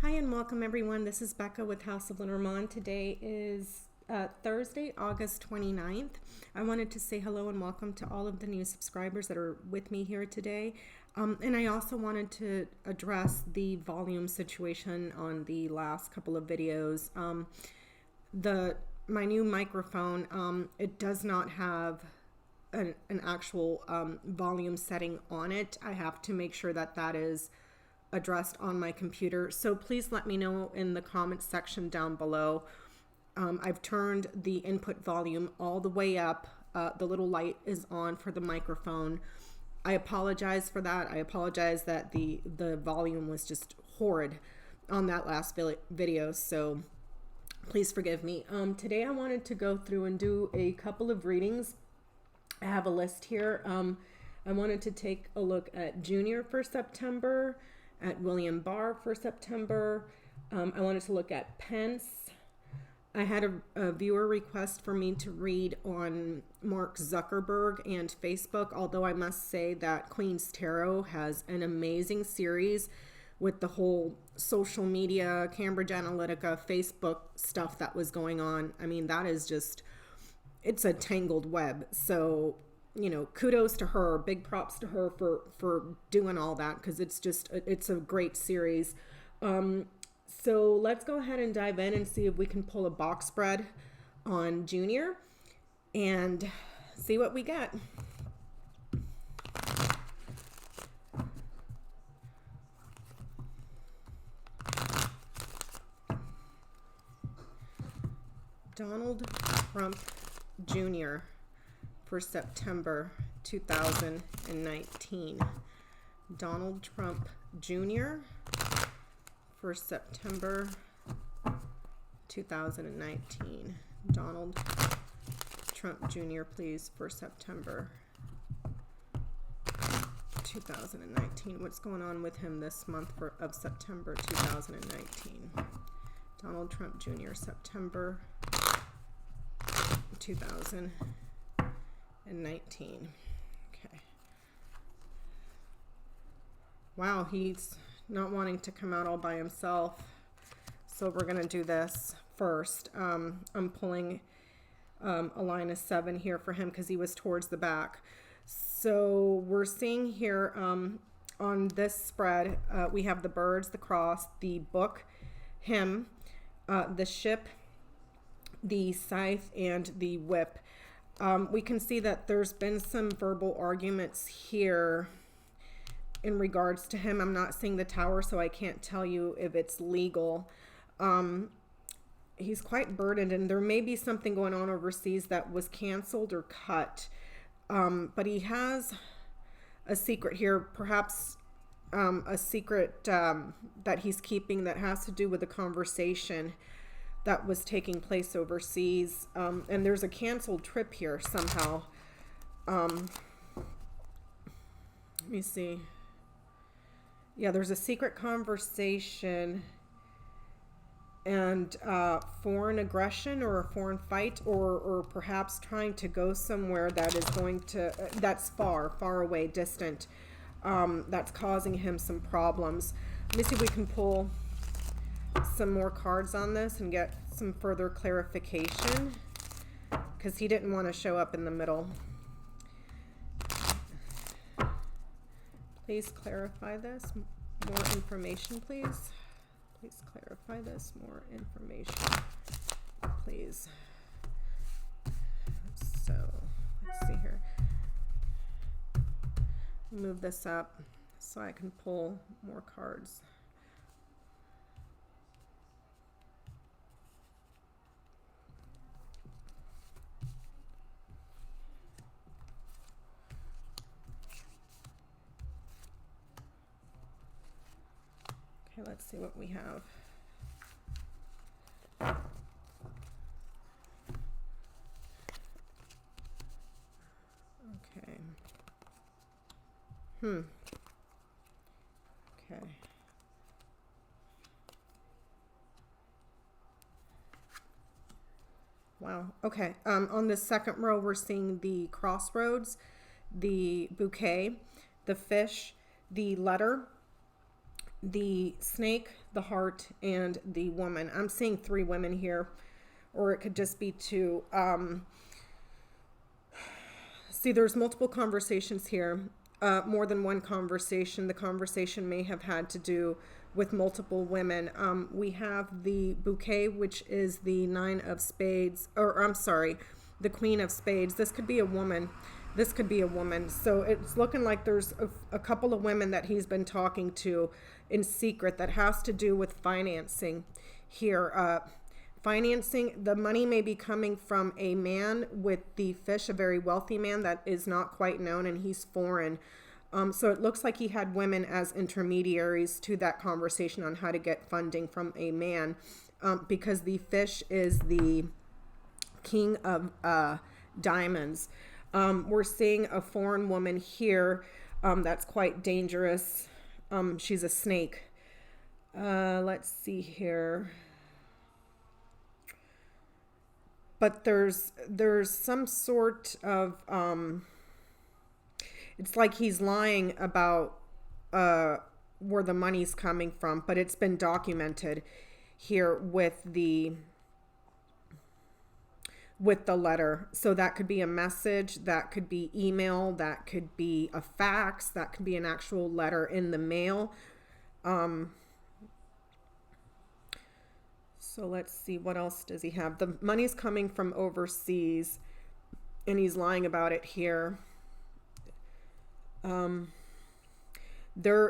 Hi and welcome everyone. This is Becca with House of Lenormand. Today is Thursday, August 29th. I wanted to say hello and welcome to all of the new subscribers that are with me here today. And I also wanted to address the volume situation on the last couple of videos. My new microphone, it does not have an actual volume setting on it. I have to make sure that that is addressed on my computer. So please let me know in the comments section down below. I've turned the input volume all the way up. The little light is on for the microphone. I apologize for that. I apologize that the volume was just horrid on that last video. So please forgive me. Today I wanted to go through and do a couple of readings. I have a list here. I wanted to take a look at Junior for September, at William Barr for September. I wanted to look at Pence. I had a viewer request for me to read on Mark Zuckerberg and Facebook, although I must say that Queen's Tarot has an amazing series with the whole social media, Cambridge Analytica, Facebook stuff that was going on. I mean, that is just, it's a tangled web. So, you know, kudos to her, big props to her for doing all that, because it's a great series. So let's go ahead and dive in and see if we can pull a box spread on Junior and see what we get. Donald Trump Jr. for September 2019. Donald Trump Jr. for September 2019. Donald Trump Jr., please, for September 2019. What's going on with him this month of September 2019? Donald Trump Jr., September 2019. Okay. Wow, he's not wanting to come out all by himself. So we're going to do this first. I'm pulling a line of 7 here for him because he was towards the back. So we're seeing here on this spread, we have the birds, the cross, the book, him, the ship, the scythe, and the whip. We can see that there's been some verbal arguments here in regards to him. I'm not seeing the tower, so I can't tell you if it's legal. He's quite burdened, and there may be something going on overseas that was canceled or cut. But he has a secret here, perhaps a secret that he's keeping that has to do with a conversation that was taking place overseas. And there's a canceled trip here somehow. Let me see. Yeah, there's a secret conversation and foreign aggression or a foreign fight, or perhaps trying to go somewhere that is going to, that's far away, distant, that's causing him some problems. Let me see if we can pull some more cards on this and get some further clarification, because he didn't want to show up in the middle. Please clarify this. More information, please. Please clarify this. More information, please. So, let's see here. Move this up so I can pull more cards. Okay, let's see what we have. Okay. Okay. Wow. Okay. On the second row, we're seeing the crossroads, the bouquet, the fish, the letter, the snake, the heart, and the woman. I'm seeing 3 women here, or it could just be 2. See, there's multiple conversations here, more than one conversation. The conversation may have had to do with multiple women. We have the bouquet, which is the 9 of spades, or I'm sorry, the Queen of Spades. This could be a woman. This could be a woman. So it's looking like there's a couple of women that he's been talking to in secret that has to do with financing here. Financing, the money may be coming from a man with the fish, a very wealthy man that is not quite known, and he's foreign. So it looks like he had women as intermediaries to that conversation on how to get funding from a man, because the fish is the king of diamonds. We're seeing a foreign woman here that's quite dangerous. She's a snake. Let's see here. But there's some sort of it's like he's lying about where the money's coming from, but it's been documented here with the letter. So that could be a message, that could be email, that could be a fax, that could be an actual letter in the mail. So let's see, what else does he have? The money's coming from overseas, and he's lying about it here.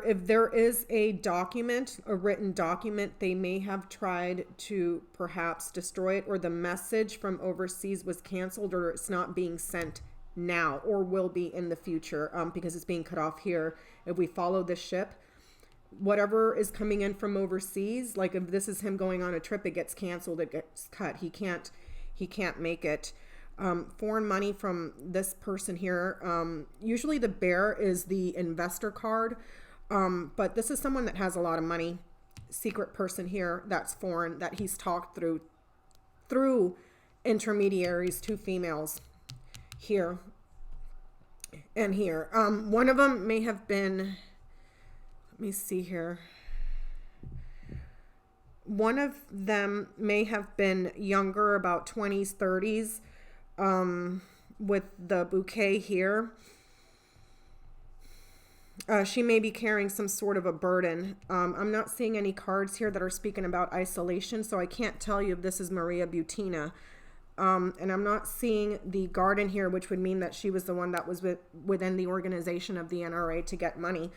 If there is a document, a written document, they may have tried to perhaps destroy it, or the message from overseas was canceled, or it's not being sent now, or will be in the future, because it's being cut off here. If we follow the ship, whatever is coming in from overseas, like if this is him going on a trip, it gets canceled, it gets cut. He can't make it. Foreign money from this person here. Usually the bear is the investor card, but this is someone that has a lot of money. Secret person here that's foreign, that he's talked through intermediaries, 2 females here and here. One of them may have been, let me see here. One of them may have been younger, about 20s, 30s, with the bouquet here. She may be carrying some sort of a burden. I'm not seeing any cards here that are speaking about isolation, so I can't tell you if this is Maria Butina. And I'm not seeing the garden here, which would mean that she was the one that was within the organization of the NRA to get money.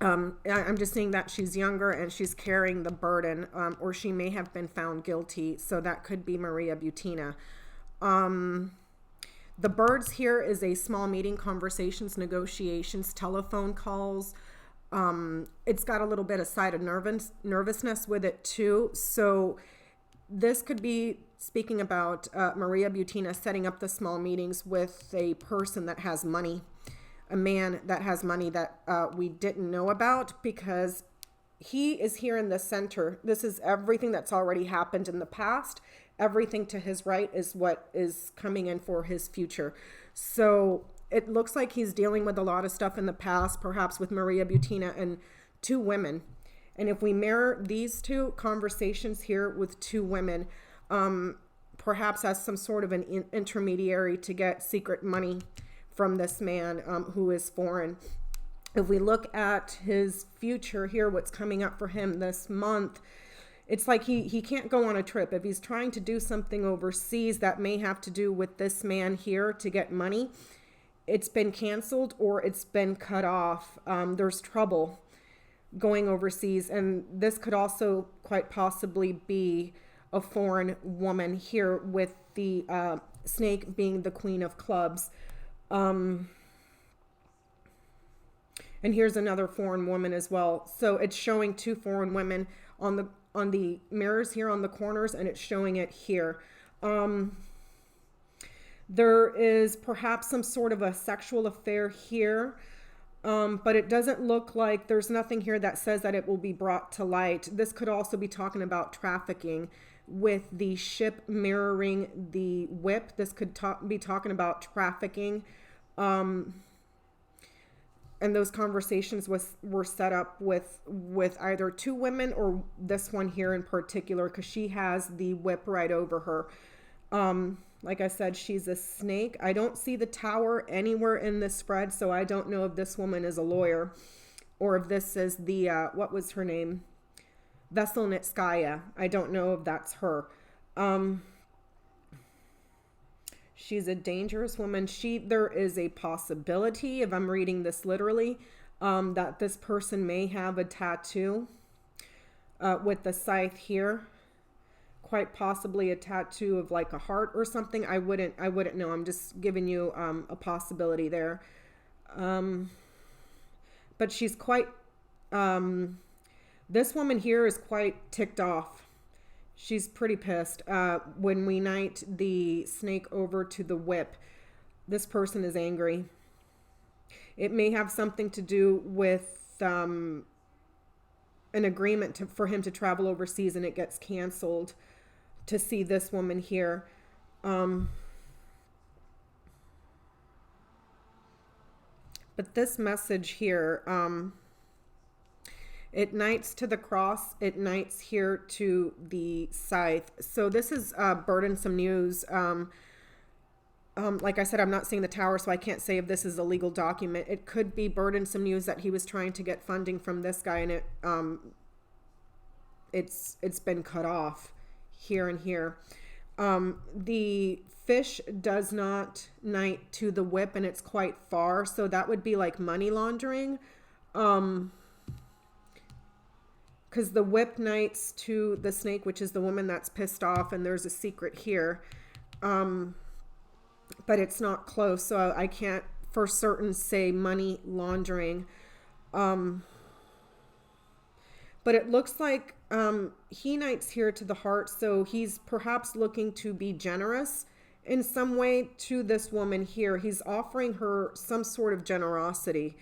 I'm just seeing that she's younger and she's carrying the burden, or she may have been found guilty. So that could be Maria Butina. The birds here is a small meeting, conversations, negotiations, telephone calls. It's got a little bit of side of nervousness with it too. So this could be speaking about Maria Butina setting up the small meetings with a person that has money. A man that has money that we didn't know about, because he is here in the center. This is everything that's already happened in the past. Everything to his right is what is coming in for his future. So it looks like he's dealing with a lot of stuff in the past, perhaps with Maria Butina and 2 women. And if we mirror these 2 conversations here with 2 women, perhaps as some sort of an intermediary to get secret money from this man who is foreign. If we look at his future here, what's coming up for him this month, it's like he can't go on a trip. If he's trying to do something overseas that may have to do with this man here to get money, it's been canceled or it's been cut off. There's trouble going overseas, and this could also quite possibly be a foreign woman here, with the snake being the Queen of Clubs. And here's another foreign woman as well. So it's showing 2 foreign women on the mirrors here on the corners, and it's showing it here. There is perhaps some sort of a sexual affair here, but it doesn't look like, there's nothing here that says that it will be brought to light. This could also be talking about trafficking, with the ship mirroring the whip. This could be talking about trafficking. And and those conversations were set up with either two women or this one here in particular, because she has the whip right over her. Like I said, she's a snake. I don't see the tower anywhere in this spread, so I don't know if this woman is a lawyer or if this is the, what was her name? Veselnitskaya. I don't know if that's her. She's a dangerous woman. There is a possibility, if I'm reading this literally, that this person may have a tattoo with the scythe here. Quite possibly a tattoo of like a heart or something. I wouldn't know. I'm just giving you a possibility there. But she's quite, this woman here is quite ticked off. She's pretty pissed. When we knight the snake over to the whip, this person is angry. It may have something to do with an agreement for him to travel overseas, and it gets canceled to see this woman here. But this message here, it knights to the cross. It knights here to the scythe. So this is burdensome news. Like I said, I'm not seeing the tower, so I can't say if this is a legal document. It could be burdensome news that he was trying to get funding from this guy, and it's been cut off here and here. The fish does not knight to the whip, and it's quite far, so that would be like money laundering. Because the whip knights to the snake, which is the woman that's pissed off, and there's a secret here. But it's not close, so I can't for certain say money laundering. But it looks like he knights here to the heart, so he's perhaps looking to be generous in some way to this woman here. He's offering her some sort of generosity.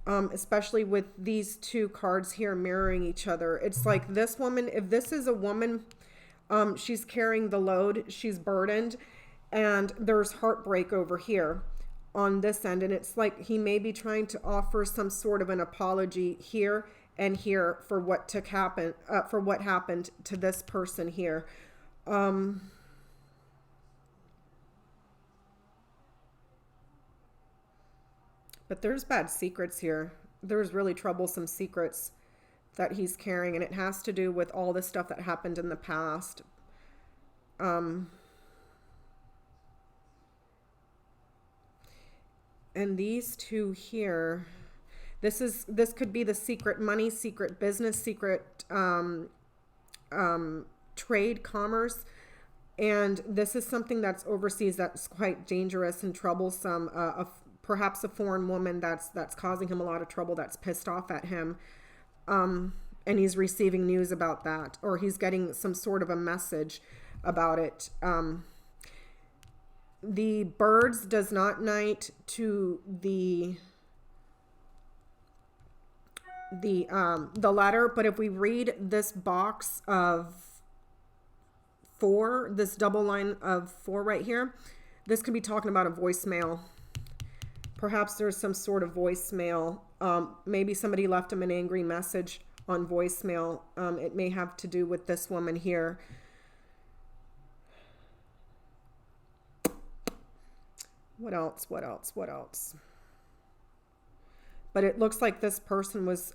Especially with these two cards here mirroring each other. It's like this woman, if this is a woman, she's carrying the load, she's burdened, and there's heartbreak over here on this end. And it's like he may be trying to offer some sort of an apology here and here for what happened to this person here. But there's bad secrets here. There's really troublesome secrets that he's carrying, and it has to do with all the stuff that happened in the past. And these two here, this could be the secret money, secret business, secret trade, commerce. And this is something that's overseas that's quite dangerous and troublesome. Perhaps a foreign woman that's causing him a lot of trouble, that's pissed off at him. And he's receiving news about that, or he's getting some sort of a message about it. The birds does not knight to the letter, but if we read this box of 4, this double line of 4 right here, this could be talking about a voicemail. Perhaps there's some sort of voicemail. Maybe somebody left him an angry message on voicemail. It may have to do with this woman here. What else? But it looks like this person was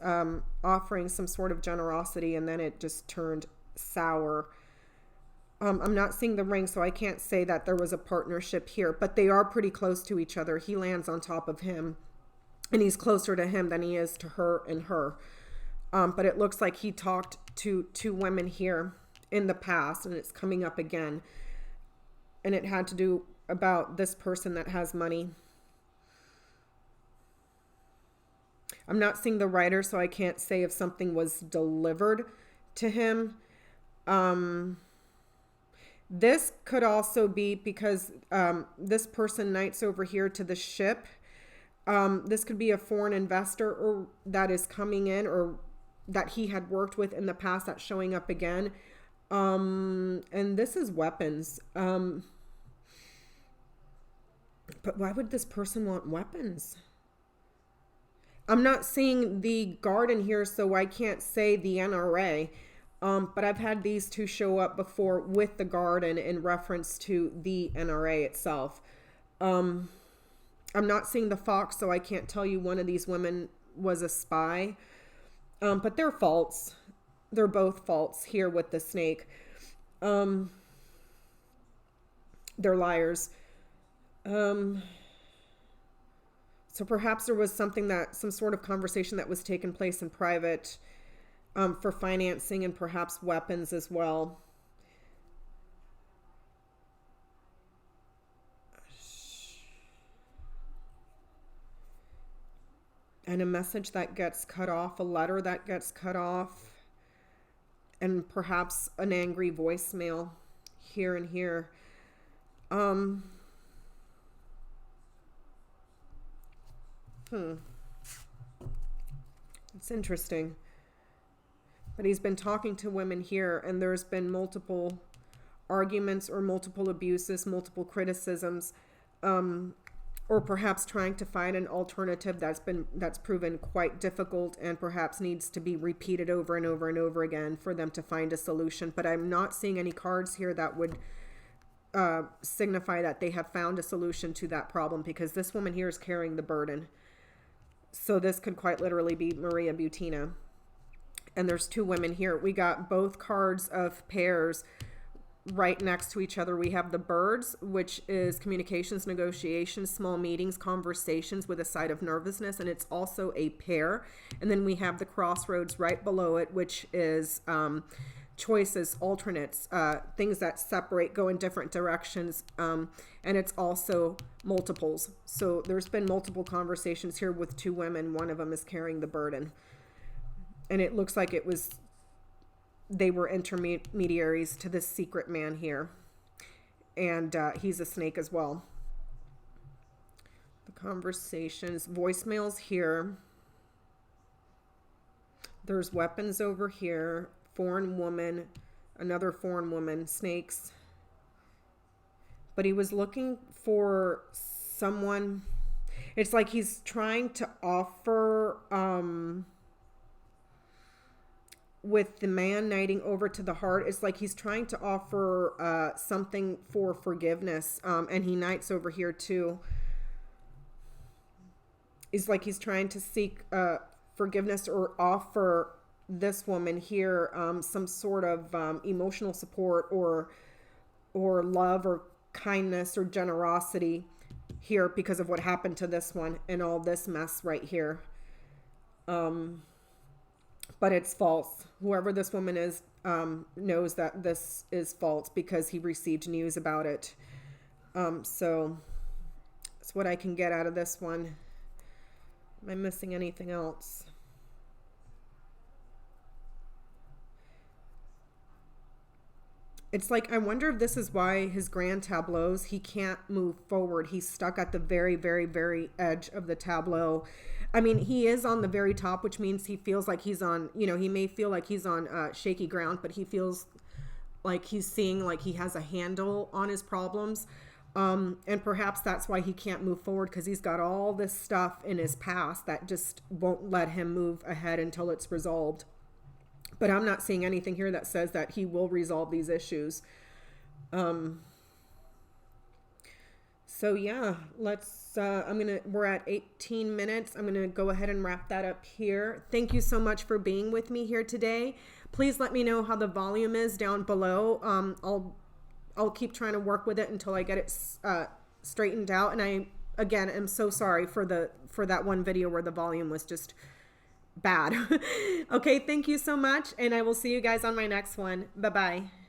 offering some sort of generosity, and then it just turned sour. I'm not seeing the ring, so I can't say that there was a partnership here, but they are pretty close to each other. He lands on top of him, and he's closer to him than he is to her and her. But it looks like he talked to 2 women here in the past, and it's coming up again. And it had to do about this person that has money. I'm not seeing the writer, so I can't say if something was delivered to him. This could also be because this person knights over here to the ship. This could be a foreign investor or that is coming in, or that he had worked with in the past that's showing up again. And this is weapons. But why would this person want weapons? I'm not seeing the garden here, so I can't say the NRA. But I've had these two show up before with the garden in reference to the NRA itself. I'm not seeing the fox, so I can't tell you one of these women was a spy. But they're false. They're both false here with the snake. They're liars. So perhaps there was some sort of conversation that was taking place in private for financing and perhaps weapons as well. And a message that gets cut off, a letter that gets cut off, and perhaps an angry voicemail here and here. It's interesting. But he's been talking to women here, and there's been multiple arguments or multiple abuses, multiple criticisms, or perhaps trying to find an alternative that's proven quite difficult and perhaps needs to be repeated over and over and over again for them to find a solution. But I'm not seeing any cards here that would signify that they have found a solution to that problem, because this woman here is carrying the burden. So this could quite literally be Maria Butina. And there's two women here. We got both cards of pairs right next to each other. We have the birds, which is communications, negotiations, small meetings, conversations with a side of nervousness. And it's also a pair. And then we have the crossroads right below it, which is choices, alternates, things that separate, go in different directions. And it's also multiples. So there's been multiple conversations here with two women. One of them is carrying the burden. And it looks like they were intermediaries to this secret man here. And he's a snake as well. The conversations, voicemails here. There's weapons over here. Foreign woman, another foreign woman, snakes. But he was looking for someone. It's like he's trying to offer, with the man knighting over to the heart, it's like he's trying to offer something for forgiveness. And he knights over here too. It's like he's trying to seek forgiveness or offer this woman here some sort of emotional support or love or kindness or generosity here because of what happened to this one and all this mess right here. But it's false. Whoever this woman is knows that this is false because he received news about it. So that's what I can get out of this one. Am I missing anything else? It's like, I wonder if this is why his grand tableaus, he can't move forward. He's stuck at the very, very, very edge of the tableau. I mean, he is on the very top, which means he feels like he's on, he may feel like he's on shaky ground, but he feels like he's seeing like he has a handle on his problems. And perhaps that's why he can't move forward, because he's got all this stuff in his past that just won't let him move ahead until it's resolved. But I'm not seeing anything here that says that he will resolve these issues. So yeah, we're at 18 minutes. I'm going to go ahead and wrap that up here. Thank you so much for being with me here today. Please let me know how the volume is down below. I'll keep trying to work with it until I get it straightened out. And I, again, am so sorry for that one video where the volume was just bad. Okay, thank you so much, and I will see you guys on my next one. Bye-bye.